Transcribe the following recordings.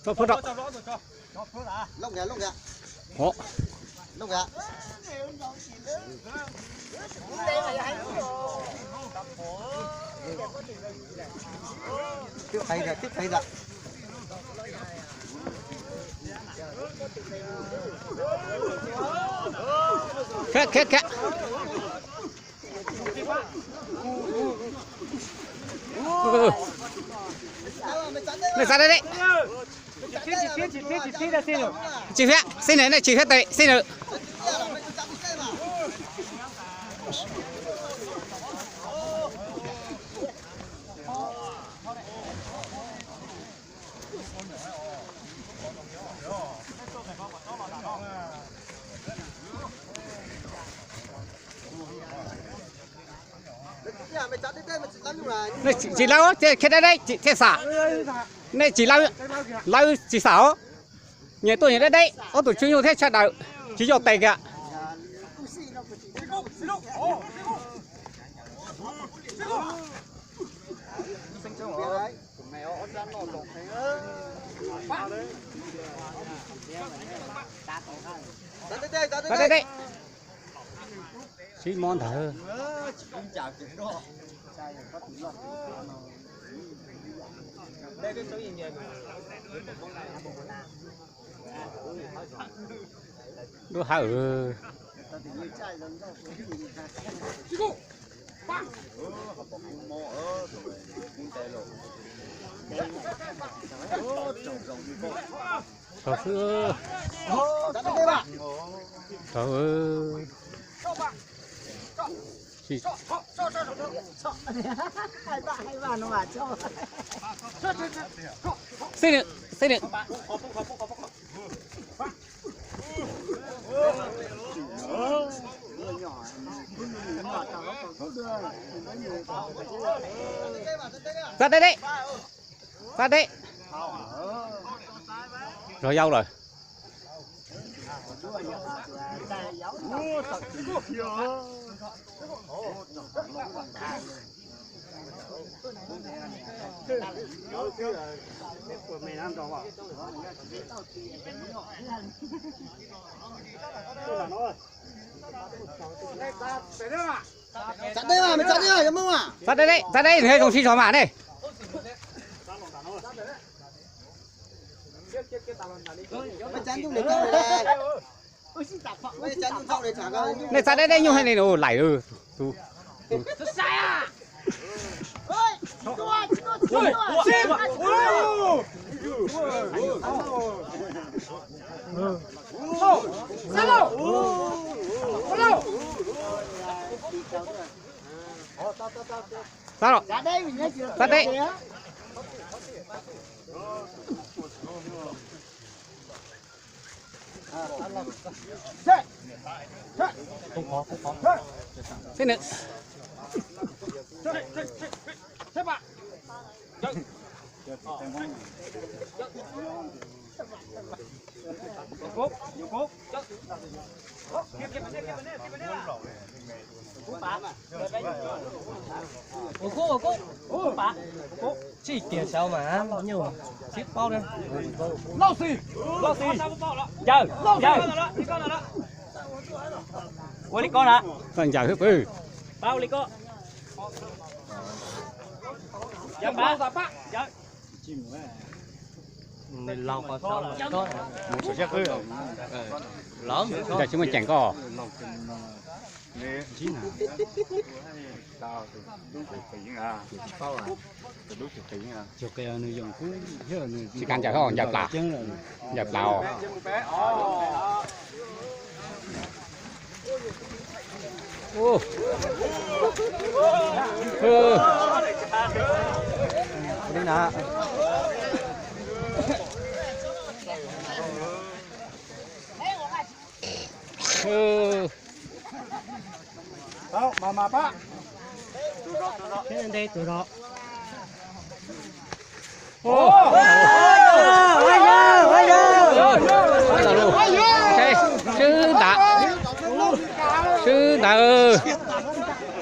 Phút đó. Lông kìa, lông kìa. Ủa. Lông kìa. Tiếp tay ra, tiếp tay ra. Khét. Này ra đây đấy. Chỉ phép, xin này chỉ phép đấy, xin nữa. Này chỉ lau thế đây chỉ thế xả. Này chỉ lau chỉ xả. Nhà tôi nhà đây, ô tôi chuyên用thế chặt đầu, chỉ dùng tay kìa. Ra đây. Xí món thở. Đứa hở. Trời ơi. Trời ơi. Xin được. Ra đây. Rồi dâu rồi. Chặt đây mà, mày chặt đi rồi, em mông à? Ra đây, hơi không xin xóa mã đây. Mày chắn chung để câu này. Mày chắn chung sau để trả câu. Này ra đây nhung hay này nó lảy ừ. Sai à? Sao rồi? Ra đây. Không khó. Thế nữa. Thế bạn. Cốt. Cốt. Chỉ tiền sao mà bao nhiêu à? Chiếc bao đây. Lau xì. Chờ. Ủa lý con hả? Con chờ hết ừ. Bao lý con. Dạ ba. Dạ. Mình lau qua sau là có. Một số chắc cứ. Lớn. Giờ chúng mình chẳng có. Chín hả? Chỉ cần chờ không? Dập lào. Đi nào. Đâu, mà bác. Thế đây tụi đó.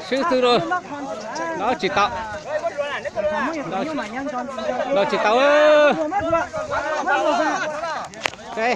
Sư tư rồi. Nó chỉ tạo. Nó chỉ tạo. đây